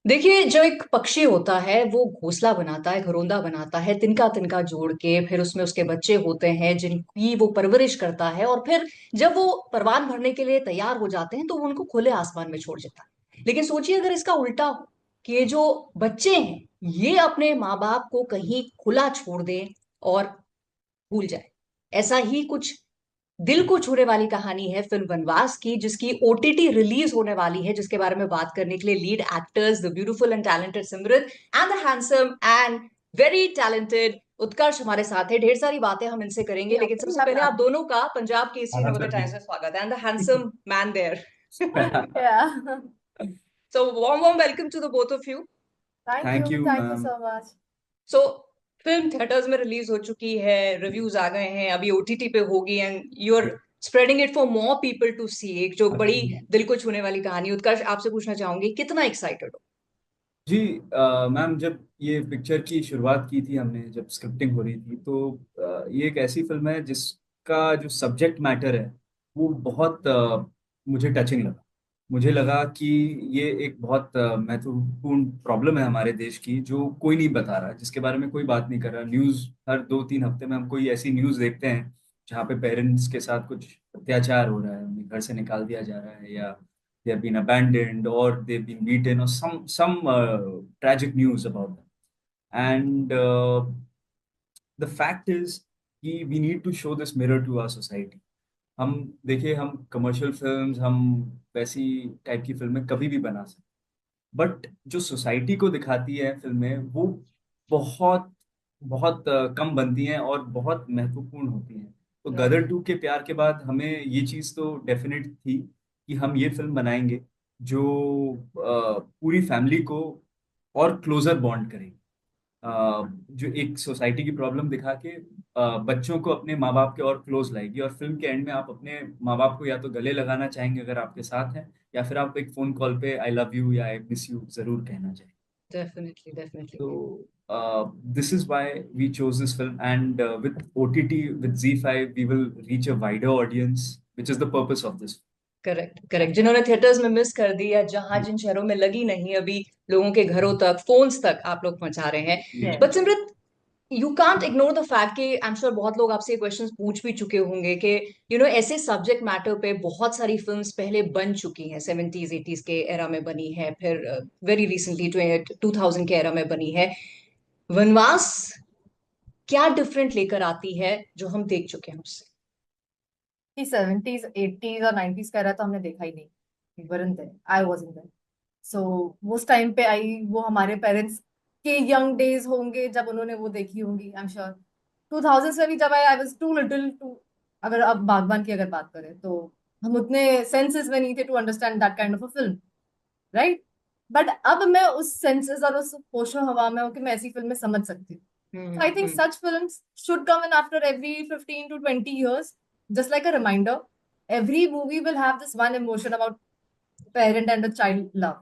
देखिए, जो एक पक्षी होता है वो घोंसला बनाता है, घरौंदा बनाता है, तिनका तिनका जोड़ के। फिर उसमें उसके बच्चे होते हैं जिनकी वो परवरिश करता है, और फिर जब वो परवान भरने के लिए तैयार हो जाते हैं तो वो उनको खुले आसमान में छोड़ देता है। लेकिन सोचिए अगर इसका उल्टा हो, कि ये जो बच्चे हैं ये अपने माँ बाप को कहीं खुला छोड़ दें और भूल जाए। ऐसा ही कुछ दिल को छूने वाली कहानी है फिल्म वनवास की, जिसकी ओटीटी रिलीज होने वाली है, जिसके बारे में बात करने के लिए lead actors the beautiful and talented Simran and the handsome and very talented Utkarsh हमारे साथ है। ढेर सारी बातें हम इनसे करेंगे, लेकिन सबसे पहले आप दोनों का पंजाब केसरी हाँ नवोदय सर जी। टाइम्स में स्वागत है, and the handsome man there. Yeah. So warm welcome to the both of you. Thank you Thank you ma'am. so much. So film theatres में रिलीज हो चुकी है, रिव्यूज आ गए हैं, अभी ओटीटी पे होगी, and you are spreading it for more people to see. एक जो बड़ी दिल को छूने वाली कहानी, उत्कर्ष आपसे पूछना चाहूंगी कितना एक्साइटेड हो? जी मैम, जब ये पिक्चर की शुरुआत की थी हमने, जब स्क्रिप्टिंग हो रही थी, तो ये एक ऐसी फिल्म है जिसका जो सब्जेक्ट मैटर है वो बहुत मुझे टचिंग लगा। मुझे लगा कि ये एक बहुत महत्वपूर्ण प्रॉब्लम है हमारे देश की, जो कोई नहीं बता रहा, जिसके बारे में कोई बात नहीं कर रहा। न्यूज़ हर 2-3 हफ्ते में हम कोई ऐसी न्यूज़ देखते हैं जहाँ पे पेरेंट्स के साथ कुछ अत्याचार हो रहा है, उन्हें घर से निकाल दिया जा रहा है, या they have been abandoned or they've been beaten, or some tragic news about them. And the fact is कि we need to show this mirror to our society. हम देखिए, हम कमर्शियल फिल्म्स, हम वैसी टाइप की फिल्में कभी भी बना सकते, बट जो सोसाइटी को दिखाती है फिल्में, वो बहुत बहुत कम बनती हैं और बहुत महत्वपूर्ण होती हैं। तो राइट। गदर 2 के प्यार के बाद हमें ये चीज़ तो डेफिनेट थी कि हम ये फिल्म बनाएंगे जो पूरी फैमिली को और क्लोजर बॉन्ड करेगी। जो एक सोसाइटी की प्रॉब्लम दिखा के बच्चों को अपने माँ बाप के और क्लोज लाएगी, और फिल्म के एंड में आप अपने माँ बाप को या तो गले लगाना चाहेंगे अगर आपके साथ हैं, या फिर आप एक फोन कॉल पे आई लव यू या आई मिस यू जरूर कहना चाहेंगे। Definitely definitely. So this is why we chose this film, and with OTT, with Z5, we will reach a wider audience, which is the purpose of this. Correct correct, जिन्होंने theatres में miss कर दी, या जहां जिन शहरों में लगी नहीं अभी, लोगों के घरों तक, फोन्स तक आप लोग पहुंचा रहे हैं। Yes. But Simrat, you can't ignore the fact कि आई एम श्योर बहुत लोग आपसे क्वेश्चंस पूछ भी चुके होंगे कि ऐसे सब्जेक्ट मैटर पे बहुत सारी फिल्म्स पहले बन चुकी हैं। 70s 80s के एरा में बनी है, फिर वेरी रिसेंटली 2000 के एरा में बनी है। वनवास क्या डिफरेंट लेकर आती है जो हम देख चुके हैं उससे? कि 70s 80s और 90s का era तो हमने देखा ही नहीं. We weren't there. I wasn't there. So उस टाइम पे आई वो हमारे पेरेंट्स के यंग डेज होंगे जब उन्होंने वो देखी होंगी. आई एम श्योर 2000s में भी जब I was too little too. अगर अब बागबान की अगर बात करें तो हम उतने सेंसेस में नहीं थे to understand that kind of a film, right. But अब मैं उस सेंसेस और उस होशो हवा में हूँ कि मैं ऐसी फिल्में समझ सकती हूँ. So I think hmm. such films should come in after every 15 to 20 years, just like a reminder. Every movie will have this one emotion about parent and a child love.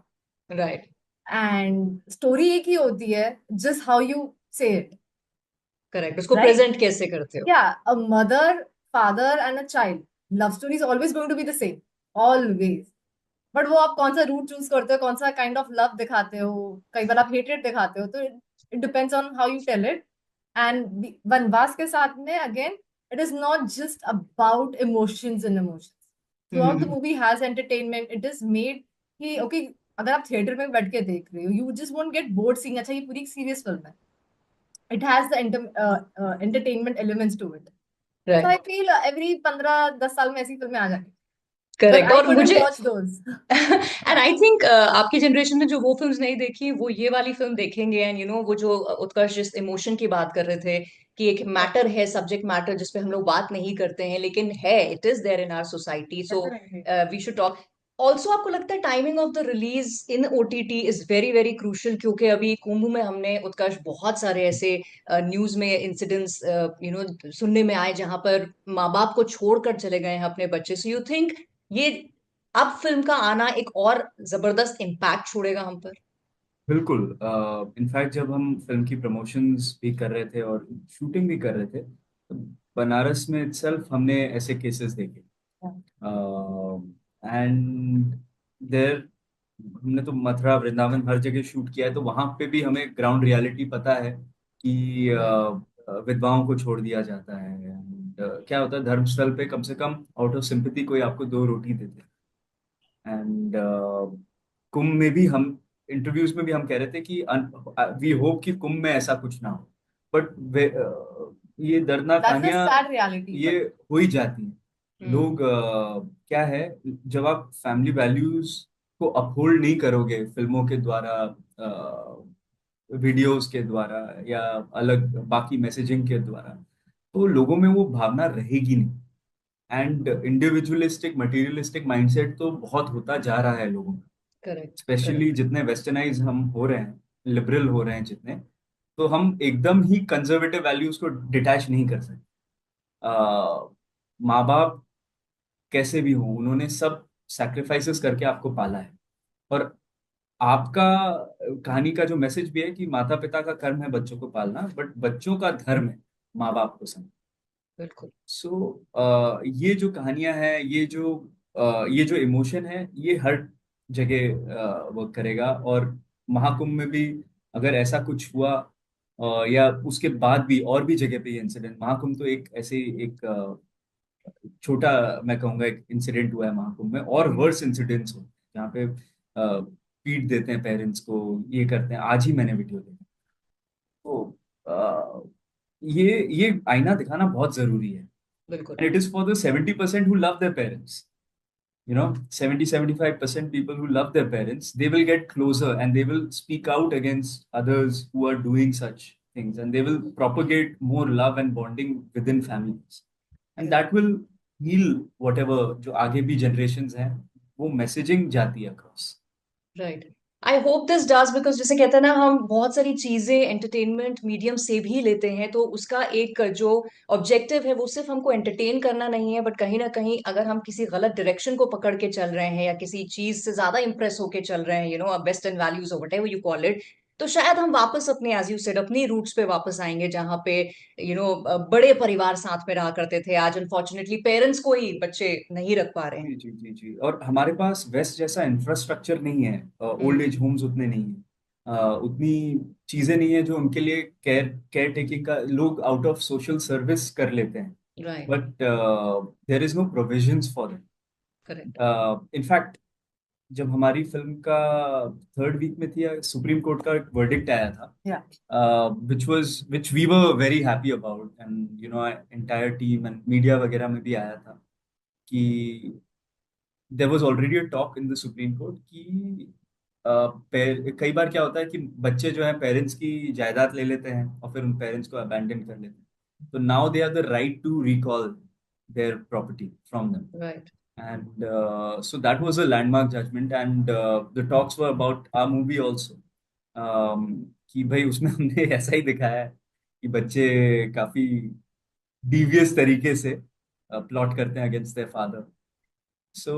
Right. And story एक ही होती है, just how you say it, correct, उसको right? Present कैसे करते हो? Yeah, a mother, father and a child. Love story is always going to be the same. Always. But वो आप कौन सा रूट चूज करते हो, कौन सा काइंड ऑफ लव दिखाते हो, कई बार आप हेटेड दिखाते हो, तो it depends on how you tell it. And Vanvaas के साथ में again, it is not just about emotions and emotions. Throughout the hmm. Movie has entertainment. It is made कि ओके, अगर आप थिएटर में बैठ के देख रहे हो, you just won't get bored seeing अच्छा ये पूरी सीरियस फिल्म है. It has the entertainment elements to it. So I right. Feel every 15-10 साल में ऐसी फिल्में आ जाएंगी. But करेक्ट, I और couldn't मुझे watch those. And I think आपकी जनरेशन ने जो वो फिल्म्स नहीं देखी वो ये वाली फिल्म देखेंगे। एंड वो जो उत्कर्ष जिस इमोशन की बात कर रहे थे, कि एक मैटर है, सब्जेक्ट मैटर जिसपे हम लोग बात नहीं करते हैं, लेकिन है, it is there in our society, so Definitely. We should talk. Also आपको लगता है timing of the release in OTT is very very crucial? क्योंकि अभी कुंभ में हमने, उत्कर्ष, बहुत सारे ऐसे न्यूज में इंसिडेंट्स सुनने में आए जहां पर माँ बाप को छोड़कर चले गए हैं अपने बच्चे। सो यू थिंक ये अब फिल्म का आना एक और जबरदस्त इम्पैक्ट छोड़ेगा हम पर? बिल्कुल। इनफैक्ट जब हम फिल्म की प्रमोशंस भी कर रहे थे और शूटिंग भी कर रहे थे, तो बनारस में इटसेल्फ हमने ऐसे केसेस देखे. Yeah. एंड देयर हमने तो मथुरा वृंदावन हर जगह शूट किया है, तो वहां पे भी हमें ग्राउंड रियलिटी पता है कि विधवाओं को छोड़ दिया जाता है। And, क्या होता है धर्मस्थल पे, कम से कम आउट ऑफ सिंपैथी कोई आपको दो रोटी देते हैं। एंड कुंभ में भी हम इंटरव्यूज में भी हम कह रहे थे कि वी होप कि कुंभ में ऐसा कुछ ना हो, बट ये दर्दनाक दैट्स द कहानियां सैड रियलिटी ये बट हो ही जाती हैं। लोग क्या है, जब आप फैमिली वैल्यूज को अपहोल्ड नहीं करोगे फिल्मों के द्वारा, वीडियोस के द्वारा, या अलग बाकी मैसेजिंग के द्वारा, तो लोगों में वो भावना रहेगी नहीं। एंड इंडिविजुअलिस्टिक मटेरियलिस्टिक माइंडसेट तो बहुत होता जा रहा है लोगों में, करेक्ट, स्पेशली करेक्ट। जितने वेस्टर्नाइज हम हो रहे हैं, लिबरल हो रहे हैं जितने, तो हम एकदम ही कंजर्वेटिव वैल्यूज को डिटैच नहीं कर सकते। माँ बाप कैसे भी हो, उन्होंने सब सैक्रिफाइसेस करके आपको पाला है। और आपका कहानी का जो मैसेज भी है कि माता पिता का कर्म है बच्चों को पालना, बट बच्चों का धर्म है माँ बाप को समझना। बिल्कुल। ये जो कहानियां हैं, ये जो इमोशन है, ये हर जगह वर्क करेगा। और महाकुंभ में भी अगर ऐसा कुछ हुआ, या उसके बाद भी और भी जगह पे ये इंसिडेंट, महाकुंभ तो एक ऐसे एक छोटा, मैं कहूंगा एक इंसिडेंट हुआ है महाकुंभ में, और वर्स इंसिडेंट्स हो जहाँ पे पीट देते हैं पेरेंट्स को, ये करते हैं। आज ही मैंने वीडियो देखा। तो अ, ये आईना दिखाना बहुत जरूरी है। बिल्कुल। And it is for the 70% who love their parents. 70-75% people who love their parents, they will get closer and they will speak out against others who are doing such things, and they will propagate more love and bonding within families. And that will heal whatever जो आगे भी generations हैं, वो messaging जाती है across. Right. I hope this does, because जैसे कहते हैं ना, हम बहुत सारी चीजें एंटरटेनमेंट मीडियम से भी लेते हैं, तो उसका एक जो ऑब्जेक्टिव है वो सिर्फ हमको एंटरटेन करना नहीं है, बट कहीं ना कहीं अगर हम किसी गलत डायरेक्शन को पकड़ के चल रहे हैं या किसी चीज से ज्यादा इंप्रेस होके चल रहे हैं, वेस्टर्न वैल्यूज और व्हाटएवर यू कॉल इट, तो शायद हम वापस अपने, एज यू सेड, अपनी रूट्स पे वापस आएंगे, जहाँ पे बड़े परिवार साथ में रहा करते थे। आज अनफॉर्चुनेटली पेरेंट्स को ही बच्चे नहीं रख पा रहे हैं। जी जी जी जी। और हमारे पास वेस्ट जैसा इंफ्रास्ट्रक्चर नहीं है, ओल्ड हम्म। एज होम्स उतने नहीं है, उतनी चीजें नहीं है जो उनके लिए केयर केयर टेकिंग का लोग आउट ऑफ सोशल सर्विस कर लेते हैं। Right. But there is no provisions for correct. Them. In fact जब हमारी फिल्म का थर्ड वीक में थी, सुप्रीम कोर्ट का एक वर्डिक्ट आया था, या which we were very happy about, and entire team and media वगैरह में भी आया था कि there was already a talk in the supreme court कि कई बार क्या होता है कि बच्चे जो है पेरेंट्स की जायदाद ले लेते हैं और फिर उन पेरेंट्स को अबैंडन कर लेते हैं, तो now they are the right to recall their property from them. Right. And so that was a landmark judgment, and the talks were about our movie also. कि भाई उसमें हमने ऐसा ही दिखाया है कि बच्चे काफी डिवियस तरीके से प्लॉट करते हैं against their father. So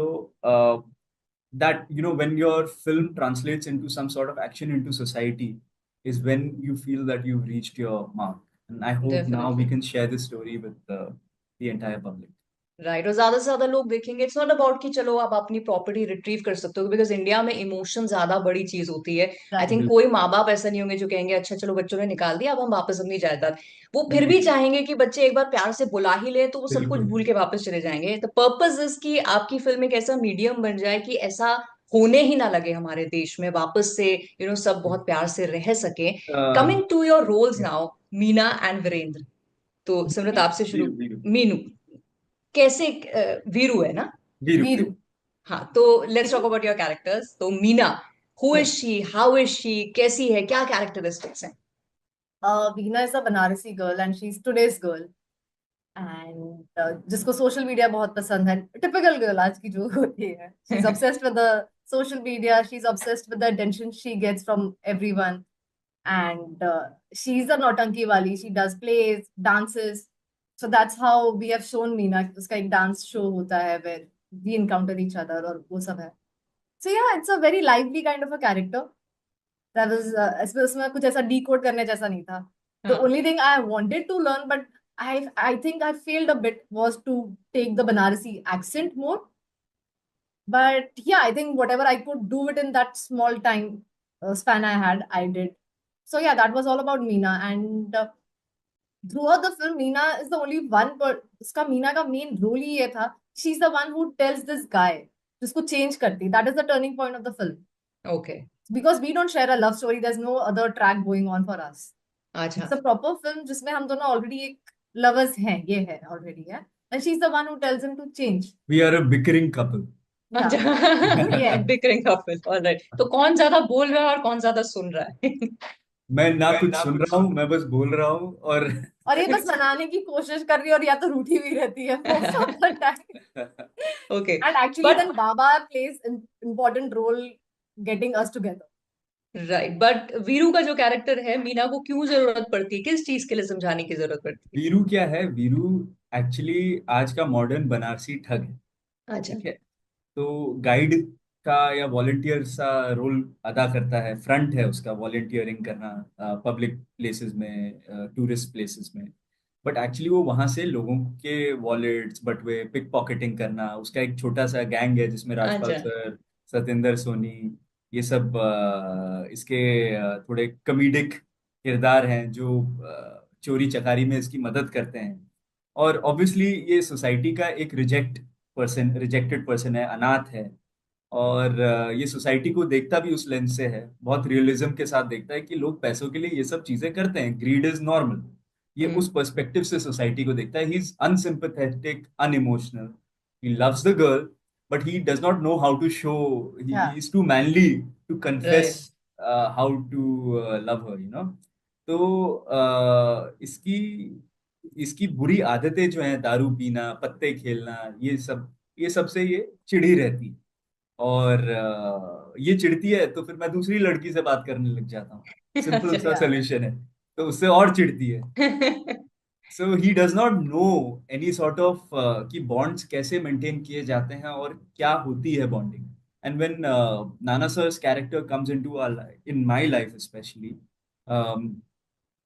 that when your film translates into some sort of action into society is when you feel that you've reached your mark. And I hope now we definitely. can share this story with the entire public. Right. और ज्यादा से ज्यादा लोग देखेंगे। It's not about कि चलो आप अपनी प्रॉपर्टी रिट्रीव कर सकते हो, बिकॉज इंडिया में इमोशन ज्यादा बड़ी चीज होती है। आई राइट थिंक बिल्कुल कोई माँ बाप ऐसा नहीं होंगे जो कहेंगे अच्छा चलो बच्चों ने निकाल दिया, अब हम वापस अपनी जायदाद। वो फिर भी बिल्कुल चाहेंगे कि बच्चे एक बार प्यार से बुला ही ले, तो वो सब कुछ बिल्कुल। भूल के वापस चले जाएंगे। द पर्पज इज कि आपकी फिल्म एक ऐसा मीडियम बन जाए कि ऐसा होने ही ना लगे हमारे देश में वापस से, सब बहुत प्यार से रह सके। Uh, coming to your roles yeah. Now, Meena and Virendra. तो सिमरत आपसे शुरू। वीरू वीरू मीनू कैसे, वीरू है ना? वीरू वीरू वीरू। हाँ, तो let's talk about your characters. तो Meena, who is yes she, how is she, कैसी है, क्या कैरेक्टरिस्टिक्स हैं? Veena is a Banarasi girl and she is today's girl and जिसको सोशल मीडिया बहुत पसंद है, टिपिकल गर्ल आज की जो होती है, she is obsessed with the social media, she is obsessed with the attention she gets from everyone and she's a nautanki wali, she does plays, dances, so that's how we have shown Meena, uska ek dance show hota hai where we encounter each other और वो सब है। So yeah, it's a very lively kind of a character that was इसमें कुछ ऐसा decode करने जैसा नहीं था। The हाँ। only thing I wanted to learn but I think I failed a bit was to take the Banarasi accent more, But yeah, I think whatever I could do it in that small time span I had, I did. So yeah, that was all about Meena. And throughout the film, Meena is the only one, but उसका मीना का main role ही ये था, she is the one who tells this guy, जिसको change करती, that is the turning point of the film, okay. Because we don't share a love story, there is no other track going on for us, अच्छा। It's a proper film जिसमें हम दोनों already एक lovers हैं, ये है already है, and she is the one who tells him to change. We are a bickering couple. या अच्छा। यस। Bickering couple, alright. तो कौन ज्यादा बोल रहा है और कौन ज्यादा सुन रहा है? मैं ना कुछ सुन रहा हूँ, मैं बस बोल रहा हूँ और और ये बस मनाने की कोशिश कर रही है, और या तो रूठी हुई रहती है most of the time, okay. And actually but then बाबा plays important role getting us together. Right, but Veeru का जो कैरेक्टर है, मीना को क्यों जरूरत पड़ती है, किस चीज के लिए समझाने की जरूरत पड़ती वीरू क्या है? वीरू एक्चुअली आज का मॉडर्न बनारसी ठग है। है? अच्छा। ठीक है। तो गाइड का या वॉलेंटियर सा रोल अदा करता है, फ्रंट है उसका वॉलेंटियरिंग करना पब्लिक प्लेसेस में, टूरिस्ट प्लेसेस में। बट एक्चुअली वो वहां से लोगों के वॉलेट्स बटुए पिक पॉकेटिंग करना, उसका एक छोटा सा गैंग है जिसमें राजपाल अच्छा। सर, सतेंद्र सोनी, ये सब इसके थोड़े कॉमेडिक किरदार हैं जो चोरी चकारी में इसकी मदद करते हैं। और ऑब्वियसली ये सोसाइटी का एक रिजेक्टेड पर्सन है, अनाथ है। और ये सोसाइटी को देखता भी उस लेंस से है, बहुत रियलिज्म के साथ देखता है कि लोग पैसों के लिए ये सब चीजें करते हैं, ग्रीड इज नॉर्मल। ये उस हम्म। पर्सपेक्टिव से सोसाइटी को देखता है। He is unsympathetic, unemotional, he loves the girl, but he does not know how to show, he yeah is too manly to confess right. How to love her, तो इसकी इसकी बुरी आदतें जो हैं, दारू पीना, पत्ते खेलना, ये सब से ये चिढ़ी रहती है। और ये चिढ़ती है तो फिर मैं दूसरी लड़की से बात करने लग जाता हूँ, सिंपल अच्छा। सा या सोल्यूशन है। तो उससे और चिढ़ती है। So he does not know any sort of कि बॉन्ड्स कैसे मेंटेन किए जाते हैं और क्या होती है bonding. And when Nana sir's character comes into in my life specially,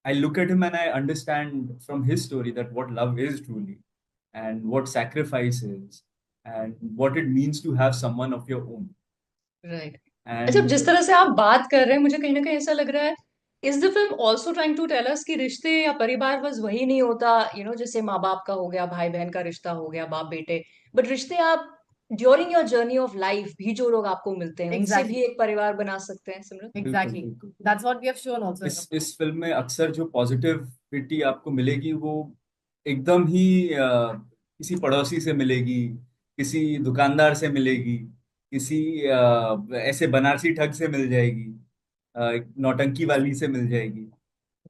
I look at him and I understand from his story that what love is truly, and what sacrifice is, and what it means to have someone of your own. Right. अच्छा, जिस And तरह से आप बात कर रहे हैं, मुझे कहीं ना कहीं ऐसा लग रहा है, is the film also trying to tell us कि रिश्ते या परिवार बस वही नहीं होता, जैसे माँ बाप का हो गया, भाई बहन का रिश्ता हो गया, बाप बेटे, बट रिश्ते आप during your journey of life भी जो लोग आपको मिलते हैं उनसे भी एग्जैक्टली, एक परिवार बना सकते हैं, सिमरन। बिल्कुल एग्जैक्टली, बिल्कुल बिल्कुल। That's what we have shown also in the film. इस फिल्म में अक्सर जो पॉजिटिविटी आपको मिलेगी वो एकदम ही किसी पड़ोसी से मिलेगी, किसी दुकानदार से मिलेगी, किसी ऐसे बनारसी ठग से मिल जाएगी, नौटंकी वाली से मिल जाएगी।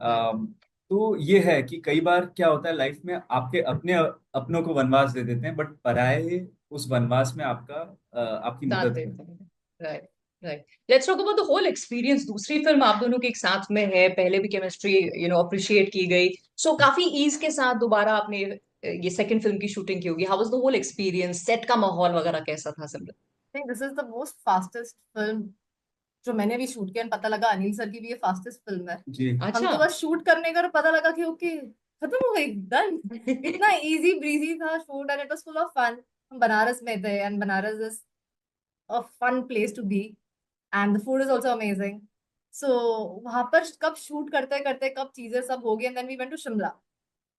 राइट। अम, तो ये है कि कई बार क्या होता है लाइफ में, आपके अपने अपनों को वनवास दे देते हैं, बट पराये उस वनवास में आपकी साथ मदद देते करते हैं। Right. Right. Let's talk about the whole experience. दूसरी फिल्म आप दोनों की एक साथ में है, पहले भी केमिस्ट्री अप्रिशिएट की गई, सो काफी ईज के साथ दोबारा आपने ये सेकंड फिल्म की शूटिंग की होगी। How was the whole experience, set का माहौल वगैरह कैसा था, Simran? I think this is the most fastest film जो मैंने भी शूट किया, and पता लगा अनिल सर की भी ये फास्टेस्ट फिल्म है। हैं। जी। हम अच्छा। तो बस शूट करने का, और पता लगा कि ओके खत्म हो गई, डन। इतना इजी ब्रीजी था shoot, and it was full of fun. हम बनारस में थे, and Banaras is a fun place to be, and the food is also amazing. So वहां पर कब शूट करते करते कब चीजें सब हो गई, and then we went to Shimla.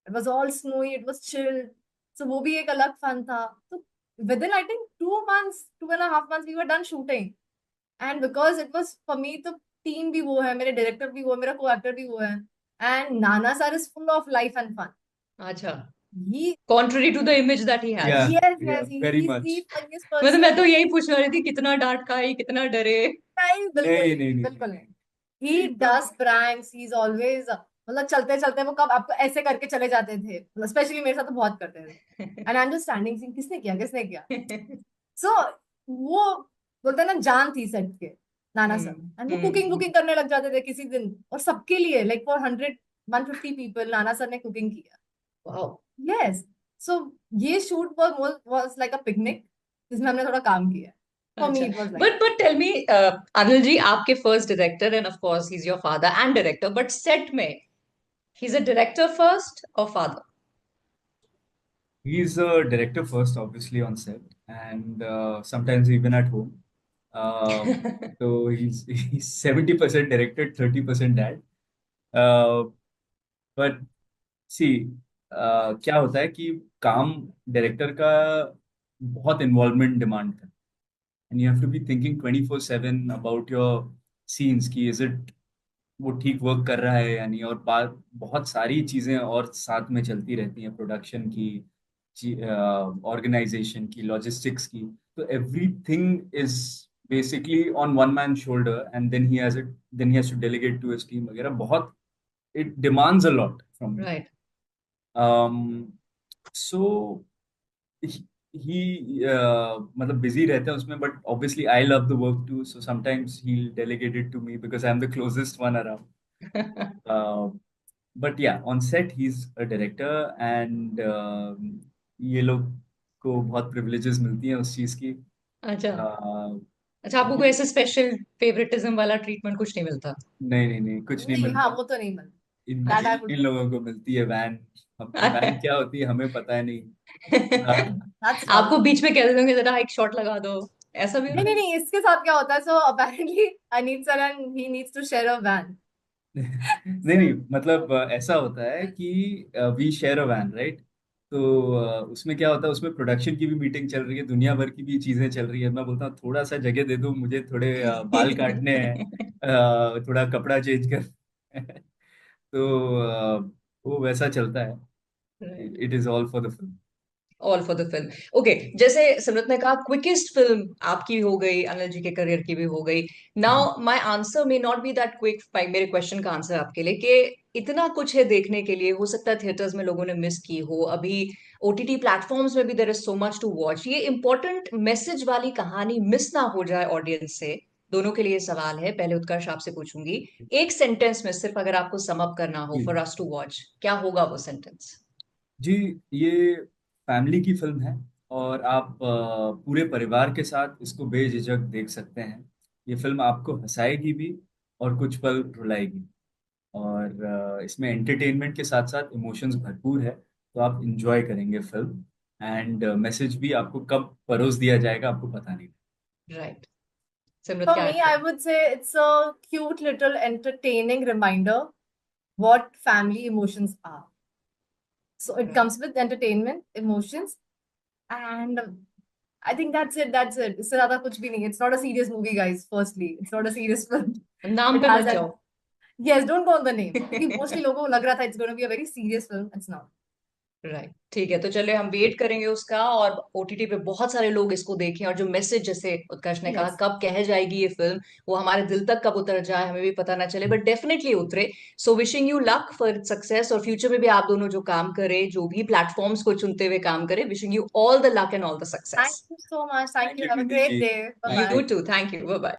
It was all snowy, it was chilled, so वो भी एक अलग फन था। तो within I think 2 months, 2.5 months we were done shooting. And because it was for me, तो टीम भी वो है, मेरे डायरेक्टर भी वो है, मेरा को एक्टर भी वो है, and Nana sir is full of life and fun. अच्छा। He contrary to the image that he yeah has. Yes yeah yes, very he is the much. Funniest मतलब मैं पर्सन। तो यही पूछने वाली थी, कितना डांट खाई, कितना डरे? नहीं, बिल्कुल नहीं नहीं, नहीं नहीं बिल्कुल नहीं। नहीं। He does pranks, he is always, मतलब चलते चलते वो कब आपको ऐसे करके चले जाते थे, मतलब स्पेशली मेरे साथ तो बहुत करते थे, and I am just standing sing, किसने किया, किसने किया। सो वो बोलते हैं ना, जान थी सेट के, नाना सर। हम्म। एंड वो कुकिंग हम्म। कुकिंग करने लग जाते थे किसी दिन, और सबके लिए, like for 150 people Nana sir ने कुकिंग किया। वाओ। यस। सो ये shoot was like a picnic, जिसमें हमने थोड़ा काम किया। फॉर मी अच्छा। It was like but tell me, Anil ji आपके first director, and of course he is your father and director, but set में he is a director first और father? He is a director first, obviously, on set. and sometimes even at home. So he's 70% director, 30% dad. But सी क्या होता है कि काम director का बहुत involvement demand करता है, and you have to be thinking 24/7 about your scenes की इज इट वो ठीक वर्क कर रहा है या नहीं, और बात बहुत सारी चीजें और साथ में चलती रहती हैं, प्रोडक्शन की, ऑर्गेनाइजेशन की, लॉजिस्टिक्स की। तो everything is basically on one man shoulder, and then he has to delegate to his team वगैरह। बहुत it demands a lot from you. Right. So he मतलब busy रहते हैं उसमें, but obviously I love the work too, so sometimes he'll delegate it to me because I'm the closest one around. uh, but yeah, on set he's a director, and ये लोग को बहुत privileges मिलती हैं उस चीज की। अच्छा। uh, अच्छा, आपको कोई ऐसे स्पेशल फेवरेटिज्म वाला ट्रीटमेंट कुछ नहीं मिलता? नहीं नहीं नहीं, कुछ नहीं नहीं, हाँ, मिलता। वो तो नहीं मिलता। In that I in would लोगों को मिलती है वैन। अब वैन क्या होती है हमें पता है नहीं। दैट्स आपको फन। बीच में कह देंगे जरा एक शॉट लगा दो, ऐसा भी नहीं होता नहीं है? नहीं, इसके साथ क्या होता है, so apparently Aneet sir and he needs to share a van. नहीं सो नहीं, मतलब ऐसा होता है कि we share a van, right? तो उसमें क्या होता है, उसमें प्रोडक्शन की भी मीटिंग चल रही है, दुनिया भर की भी चीजें चल रही है। मैं बोलता हूँ थोड़ा सा जगह दे दो मुझे, थोड़े बाल काटने हैं, थोड़ा कपड़ा चेंज कर। तो वो वैसा चलता है। Right. It is all for the film. All for the film. Okay, जैसे सिमरत ने कहा क्विकेस्ट फिल्म आपकी हो गई, अनिल जी के करियर की भी हो गई। Now my answer may not be that quick, मेरे क्वेश्चन का आंसर आपके लिए कि इतना कुछ है देखने के लिए, हो सकता है थिएटर्स में लोगों ने मिस की हो, अभी ओटीटी प्लेटफॉर्म्स में भी there is so much to watch, ये इंपॉर्टेंट मैसेज वाली कहानी मिस ना हो जाए ऑडियंस से। दोनों के लिए सवाल है, पहले उत्कर्ष आपसे पूछूंगी। एक सेंटेंस में सिर्फ अगर आपको सम अप करना हो जी फॉर अस टू वॉच, क्या होगा वो सेंटेंस? जी, ये फैमिली की फिल्म है, और आप पूरे परिवार के साथ इसको बेझिझक देख सकते हैं। ये फिल्म आपको हंसाएगी भी और कुछ पल रुलाएगी, और इसमें एंटरटेनमेंट के साथ साथ इमोशंस भरपूर है, तो आप इंजॉय करेंगे फिल्म। एंड मैसेज भी आपको कब परोस दिया जाएगा आपको पता नहीं। राइट। सिमरत फॉर क्या मी ऐड आई करें? Would say it's a cute little entertaining reminder what family emotions are. So it right. comes with entertainment, emotions, and I think that's it. That's it. इससे ज़्यादा कुछ भी नहीं. It's not a serious movie, guys. Firstly, it's not a serious film. नाम It पे has मत that. जाओ। Yes, don't go on the name. क्योंकि mostly लोगों को लग रहा था it's going to be a very serious film. It's not. Right, ठीक है, तो चलिए हम वेट करेंगे उसका, और ओटीटी पे बहुत सारे लोग इसको देखें, और जो मैसेज जैसे उत्कर्ष ने कहा Yes. कब कह जाएगी ये फिल्म, वो हमारे दिल तक कब उतर जाए हमें भी पता ना चले, बट डेफिनेटली उतरे। So wishing you luck for success, और फ्यूचर में भी आप दोनों जो काम करें, जो भी प्लेटफॉर्म्स को चुनते हुए काम करें, wishing you all the luck and all the Thank success. you so much. Thank thank you. You Have a Kriti great ji, day. Bye thank you bye. You. Too, thank you, bye bye.